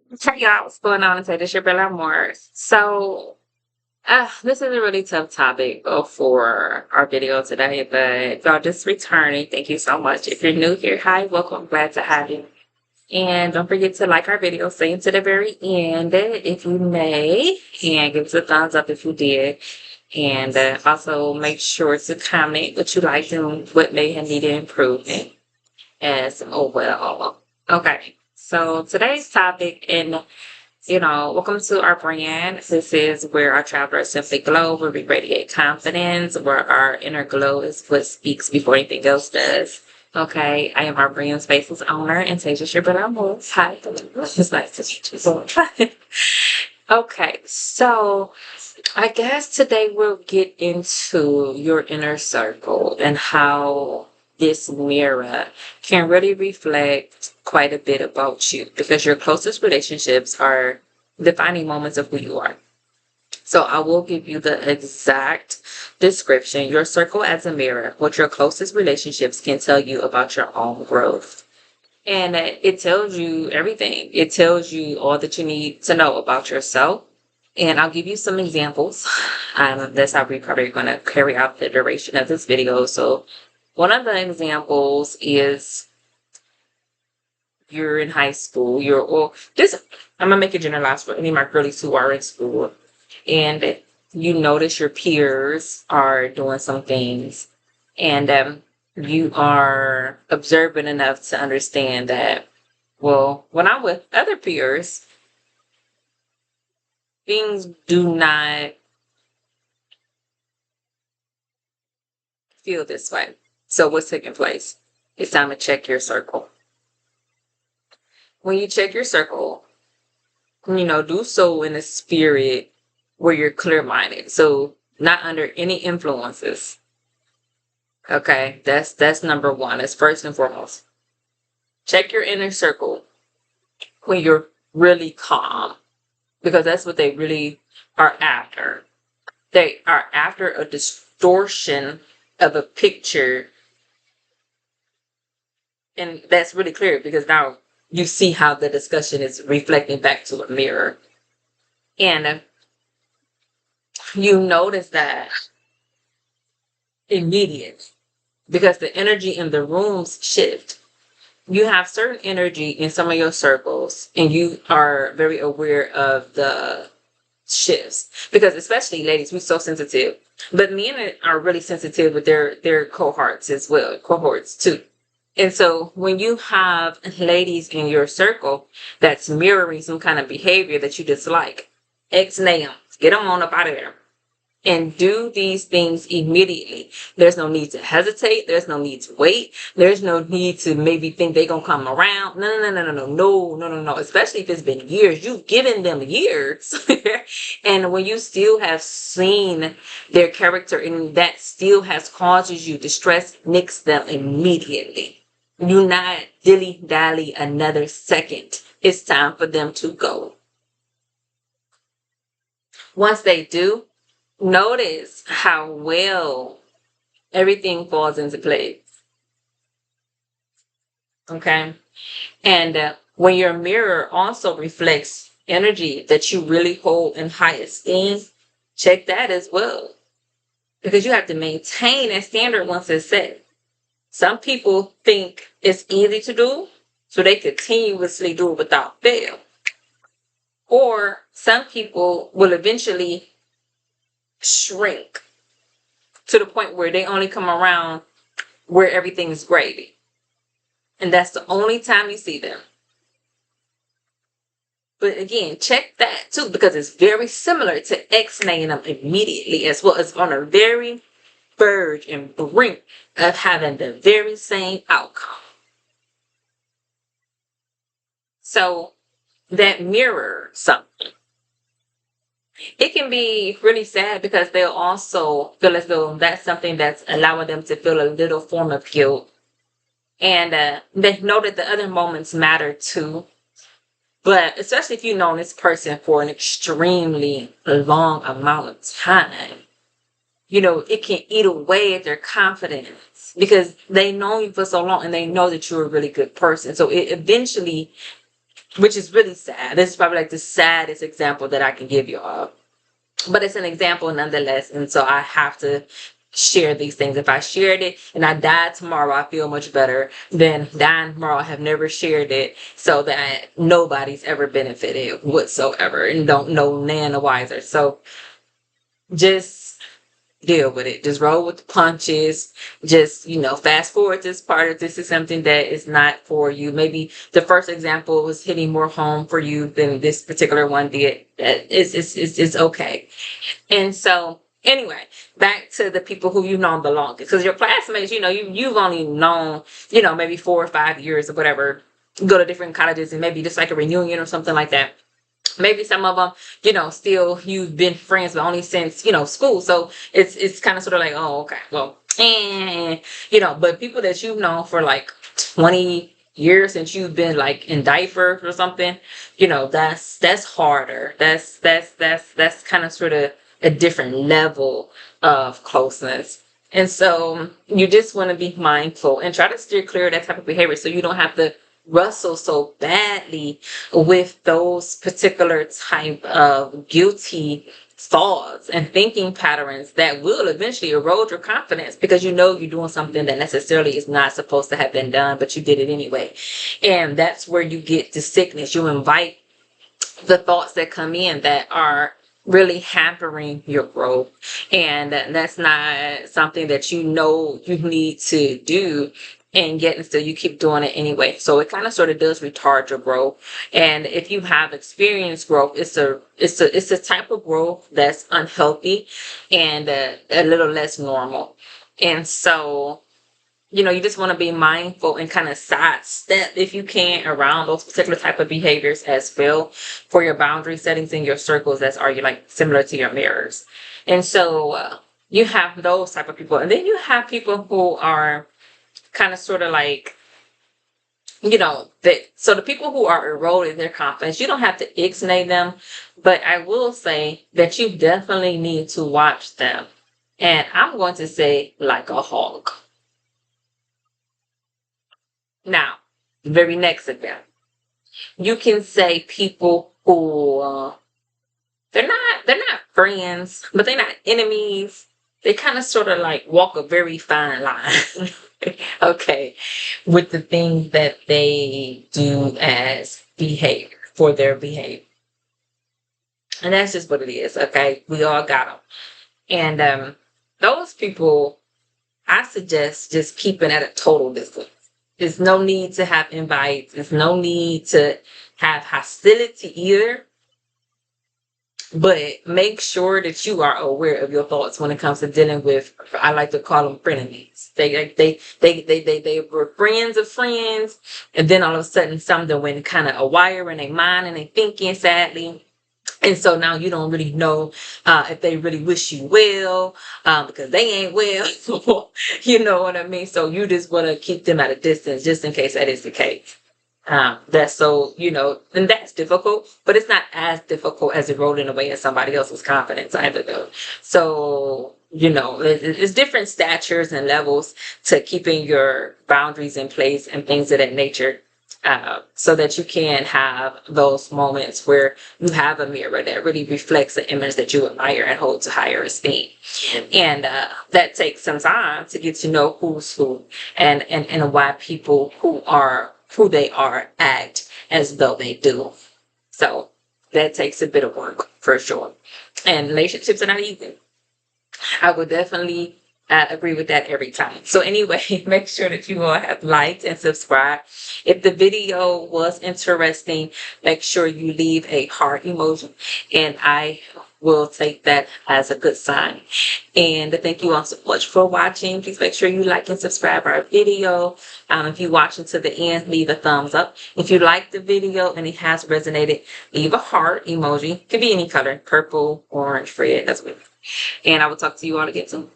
Hey y'all, what's going on? It's your Bella Moore. This is a really tough topic for our video today, but y'all just returning. Thank you so much. If you're new here, hi, welcome. Glad to have you. And don't forget to like our video, stay to the very end if you may, and give us a thumbs up if you did. And also make sure to comment what you liked and what may have needed improvement as well. Okay, so today's topic, and welcome to our brand. This is where our travelers simply glow, where we radiate confidence, where our inner glow is what speaks before anything else does. Okay, I am our brand spaces owner and Tasia Shibboleth. Hi, it's nice to meet you. Okay, so I guess today we'll get into your inner circle and how this mirror can really reflect quite a bit about you because your closest relationships are defining moments of who you are. So I will give you the exact description. Your circle as a mirror, what your closest relationships can tell you about your own growth. And it tells you everything. It tells you all that you need to know about yourself. And I'll give you some examples. That's how we're probably going to carry out the duration of this video. So one of the examples is you're in high school. I'm going to make it generalized for any of my girlies who are in school. And you notice your peers are doing some things. And you are observant enough to understand that, well, when I'm with other peers, things do not feel this way. So what's taking place? It's time to check your circle. When you check your circle, do so in a spirit where you're clear-minded. So not under any influences. Okay, that's number one. That's first and foremost. Check your inner circle when you're really calm, because that's what they really are after. They are after a distortion of a picture. And that's really clear because now you see how the discussion is reflecting back to a mirror. And you notice that immediate because the energy in the rooms shift. You have certain energy in some of your circles and you are very aware of the shifts because especially ladies, we're so sensitive, but men are really sensitive with their cohorts as well, cohorts too. And so when you have ladies in your circle that's mirroring some kind of behavior that you dislike, ex-nay them, get them on up out of there and do these things immediately. There's no need to hesitate. There's no need to wait. There's no need to maybe think they're going to come around. No. Especially if it's been years. You've given them years. And when you still have seen their character and that still has causes you distress, nix them immediately. Do not dilly-dally another second. It's time for them to go. Once they do, notice how well everything falls into place. Okay. And when your mirror also reflects energy that you really hold in high esteem, check that as well. Because you have to maintain that standard once it's set. Some people think it's easy to do, so they continuously do it without fail. Or some people will eventually shrink to the point where they only come around where everything is gravy. And that's the only time you see them. But again, check that too, because it's very similar to X-naying them immediately as well. It's on a very verge and brink of having the very same outcome. So that mirror something. It can be really sad because they'll also feel as though that's something that's allowing them to feel a little form of guilt. And they know that the other moments matter too. But especially if you've known this person for an extremely long amount of time, it can eat away at their confidence because they know you for so long and they know that you're a really good person. So it eventually which is really sad. This is probably like the saddest example that I can give you all. But it's an example nonetheless. And so I have to share these things. If I shared it and I died tomorrow, I feel much better than dying tomorrow. I have never shared it so that nobody's ever benefited whatsoever and don't know none the wiser. So just deal with it. Just roll with the punches. Just, fast forward this part. If this is something that is not for you, maybe the first example was hitting more home for you than this particular one did. It's okay. And so, anyway, back to the people who you've known the longest. Because your classmates, you've only known, maybe 4 or 5 years or whatever. Go to different colleges and maybe just like a reunion or something like that. Maybe some of them, still you've been friends, but only since, school. So it's kind of sort of like, oh, okay, well, but people that you've known for like 20 years since you've been like in diapers or something, that's harder. That's kind of sort of a different level of closeness. And so you just want to be mindful and try to steer clear of that type of behavior so you don't have to wrestle so badly with those particular type of guilty thoughts and thinking patterns that will eventually erode your confidence because you're doing something that necessarily is not supposed to have been done, but you did it anyway. And that's where you get the sickness. You invite the thoughts that come in that are really hampering your growth. And that's not something that you need to do. And yet, and still you keep doing it anyway. So it kind of sort of does retard your growth. And if you have experienced growth, it's a type of growth that's unhealthy and a little less normal. And so, you just want to be mindful and kind of sidestep if you can around those particular type of behaviors as well for your boundary settings in your circles that are like similar to your mirrors. And so you have those type of people. And then you have people who are kind of sort of like, so the people who are eroding their confidence, you don't have to ixnay them, but I will say that you definitely need to watch them. And I'm going to say like a hawk. Now, the very next example, you can say people who they're not friends, but they're not enemies. They kind of sort of like walk a very fine line. Okay, with the things that they do as behavior for their behavior. And that's just what it is, okay? We all got them. And those people, I suggest just keeping at a total distance. There's no need to have invites. There's no need to have hostility either. But make sure that you are aware of your thoughts when it comes to dealing with, I like to call them frenemies. They were friends of friends, and then all of a sudden something went kind of a wire in their mind and they thinking sadly. And so now you don't really know if they really wish you well because they ain't well. You know what I mean? So you just want to keep them at a distance just in case that is the case. That's so, and that's difficult, but it's not as difficult as eroding away in somebody else's confidence either though. So, it's different statures and levels to keeping your boundaries in place and things of that nature. So that you can have those moments where you have a mirror that really reflects the image that you admire and hold to higher esteem. And that takes some time to get to know who's who and why people who they are act as though they do. So that takes a bit of work for sure. And relationships are not easy. I would definitely agree with that every time. So anyway, make sure that you all have liked and subscribed. If the video was interesting, make sure you leave a heart emoji and I will take that as a good sign. And thank you all so much for watching. Please make sure you like and subscribe our video. If you're watching to the end, leave a thumbs up. If you like the video and it has resonated, leave a heart emoji. It could be any color, purple, orange, red, that's what. And I will talk to you all again soon.